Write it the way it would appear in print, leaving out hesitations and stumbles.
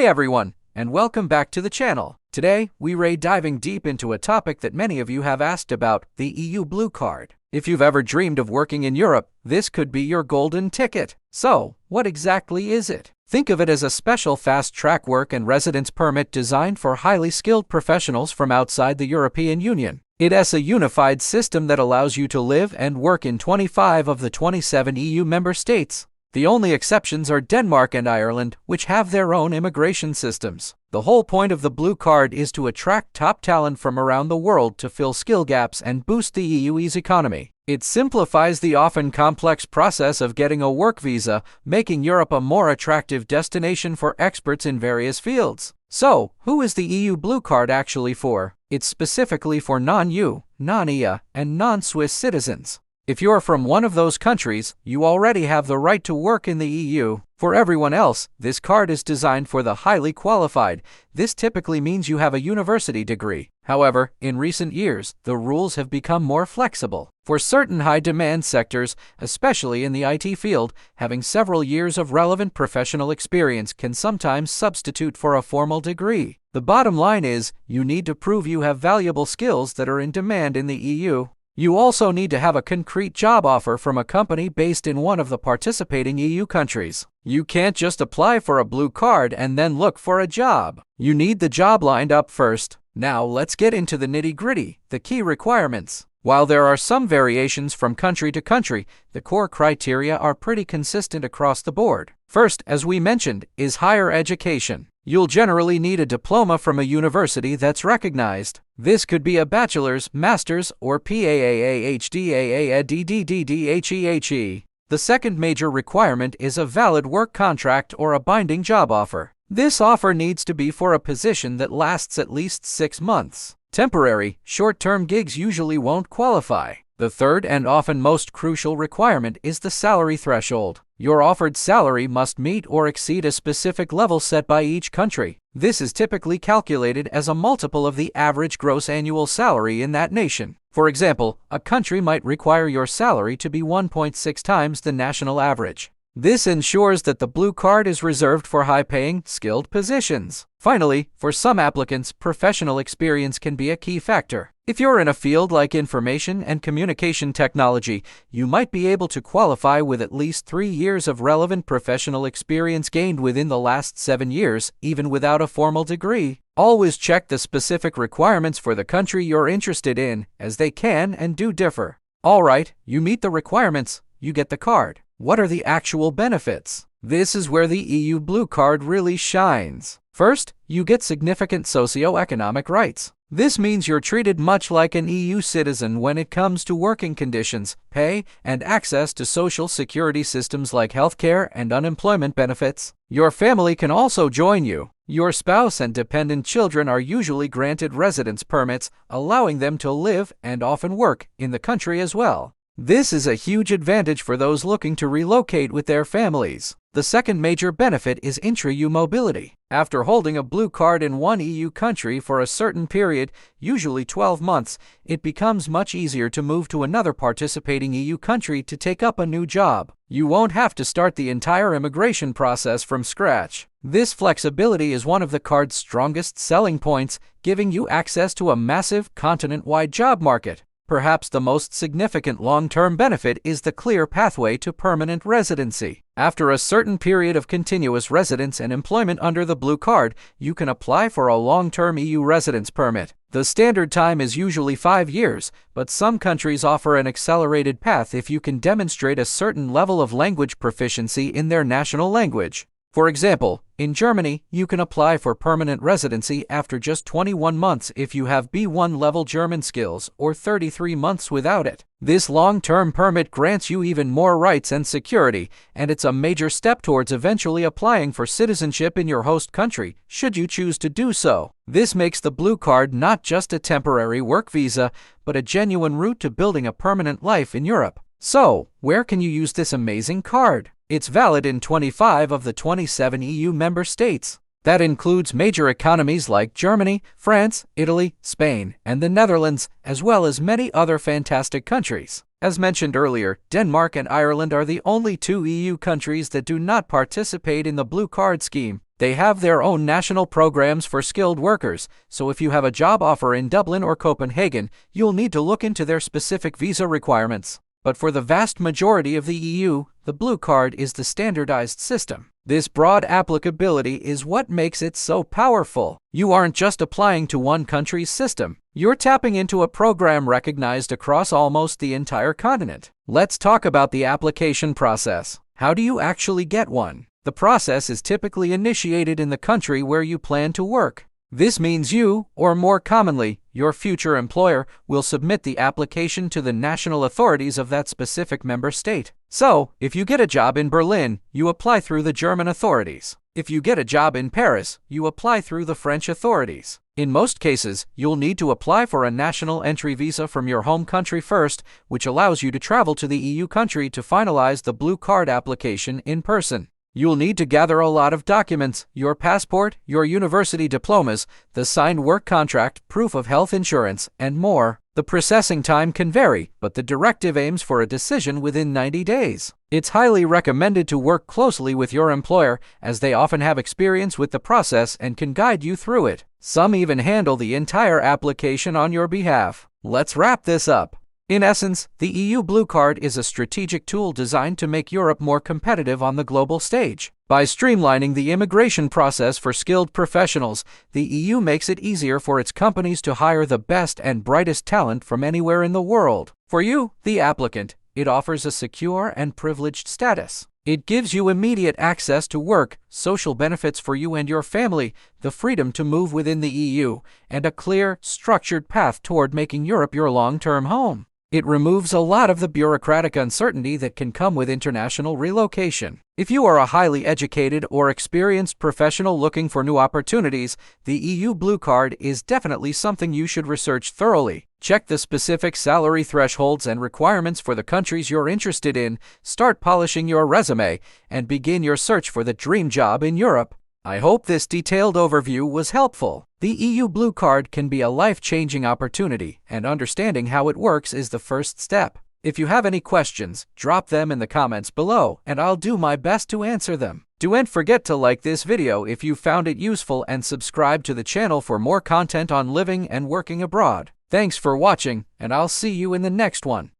Hey everyone, and welcome back to the channel. Today, we're diving deep into a topic that many of you have asked about, the EU Blue Card. If you've ever dreamed of working in Europe, this could be your golden ticket. So, what exactly is it? Think of it as a special fast-track work and residence permit designed for highly skilled professionals from outside the European Union. It's a unified system that allows you to live and work in 25 of the 27 EU member states. The only exceptions are Denmark and Ireland, which have their own immigration systems. The whole point of the Blue Card is to attract top talent from around the world to fill skill gaps and boost the EU's economy. It simplifies the often complex process of getting a work visa, making Europe a more attractive destination for experts in various fields. So, who is the EU Blue Card actually for? It's specifically for non-EU, non-EA, and non-Swiss citizens. If you're from one of those countries, you already have the right to work in the EU. For everyone else, this card is designed for the highly qualified. This typically means you have a university degree. However, in recent years, the rules have become more flexible. For certain high-demand sectors, especially in the IT field, having several years of relevant professional experience can sometimes substitute for a formal degree. The bottom line is, you need to prove you have valuable skills that are in demand in the EU. You also need to have a concrete job offer from a company based in one of the participating EU countries. You can't just apply for a blue card and then look for a job. You need the job lined up first. Now let's get into the nitty-gritty, the key requirements. While there are some variations from country to country, the core criteria are pretty consistent across the board. First, as we mentioned, is higher education. You'll generally need a diploma from a university that's recognized. This could be a bachelor's, master's, or PAAA-HDAA-DDDDHEHE. The second major requirement is a valid work contract or a binding job offer. This offer needs to be for a position that lasts at least 6 months. Temporary, short-term gigs usually won't qualify. The third and often most crucial requirement is the salary threshold. Your offered salary must meet or exceed a specific level set by each country. This is typically calculated as a multiple of the average gross annual salary in that nation. For example, a country might require your salary to be 1.6 times the national average. This ensures that the blue card is reserved for high-paying, skilled positions. Finally, for some applicants, professional experience can be a key factor. If you're in a field like information and communication technology, you might be able to qualify with at least 3 years of relevant professional experience gained within the last 7 years, even without a formal degree. Always check the specific requirements for the country you're interested in, as they can and do differ. Alright, you meet the requirements, you get the card. What are the actual benefits? This is where the EU Blue Card really shines. First, you get significant socio-economic rights. This means you're treated much like an EU citizen when it comes to working conditions, pay, and access to social security systems like healthcare and unemployment benefits. Your family can also join you. Your spouse and dependent children are usually granted residence permits, allowing them to live and often work in the country as well. This is a huge advantage for those looking to relocate with their families. The second major benefit is intra-EU mobility. After holding a blue card in one EU country for a certain period, usually 12 months, it becomes much easier to move to another participating EU country to take up a new job. You won't have to start the entire immigration process from scratch. This flexibility is one of the card's strongest selling points, giving you access to a massive, continent-wide job market. Perhaps the most significant long-term benefit is the clear pathway to permanent residency. After a certain period of continuous residence and employment under the Blue Card, you can apply for a long-term EU residence permit. The standard time is usually 5 years, but some countries offer an accelerated path if you can demonstrate a certain level of language proficiency in their national language. For example, in Germany, you can apply for permanent residency after just 21 months if you have B1 level German skills or 33 months without it. This long-term permit grants you even more rights and security, and it's a major step towards eventually applying for citizenship in your host country, should you choose to do so. This makes the Blue Card not just a temporary work visa, but a genuine route to building a permanent life in Europe. So, where can you use this amazing card? It's valid in 25 of the 27 EU member states. That includes major economies like Germany, France, Italy, Spain, and the Netherlands, as well as many other fantastic countries. As mentioned earlier, Denmark and Ireland are the only 2 EU countries that do not participate in the Blue Card scheme. They have their own national programs for skilled workers, so if you have a job offer in Dublin or Copenhagen, you'll need to look into their specific visa requirements. But for the vast majority of the EU, the Blue Card is the standardized system. This broad applicability is what makes it so powerful. You aren't just applying to one country's system. You're tapping into a program recognized across almost the entire continent. Let's talk about the application process. How do you actually get one? The process is typically initiated in the country where you plan to work. This means you, or more commonly, your future employer, will submit the application to the national authorities of that specific member state. So, if you get a job in Berlin, you apply through the German authorities. If you get a job in Paris, you apply through the French authorities. In most cases, you'll need to apply for a national entry visa from your home country first, which allows you to travel to the EU country to finalize the Blue Card application in person. You'll need to gather a lot of documents: your passport, your university diplomas, the signed work contract, proof of health insurance, and more. The processing time can vary, but the directive aims for a decision within 90 days. It's highly recommended to work closely with your employer, as they often have experience with the process and can guide you through it. Some even handle the entire application on your behalf. Let's wrap this up. In essence, the EU Blue Card is a strategic tool designed to make Europe more competitive on the global stage. By streamlining the immigration process for skilled professionals, the EU makes it easier for its companies to hire the best and brightest talent from anywhere in the world. For you, the applicant, it offers a secure and privileged status. It gives you immediate access to work, social benefits for you and your family, the freedom to move within the EU, and a clear, structured path toward making Europe your long-term home. It removes a lot of the bureaucratic uncertainty that can come with international relocation. If you are a highly educated or experienced professional looking for new opportunities, the EU Blue Card is definitely something you should research thoroughly. Check the specific salary thresholds and requirements for the countries you're interested in, start polishing your resume, and begin your search for the dream job in Europe. I hope this detailed overview was helpful. The EU Blue Card can be a life-changing opportunity, and understanding how it works is the first step. If you have any questions, drop them in the comments below, and I'll do my best to answer them. Don't forget to like this video if you found it useful and subscribe to the channel for more content on living and working abroad. Thanks for watching, and I'll see you in the next one.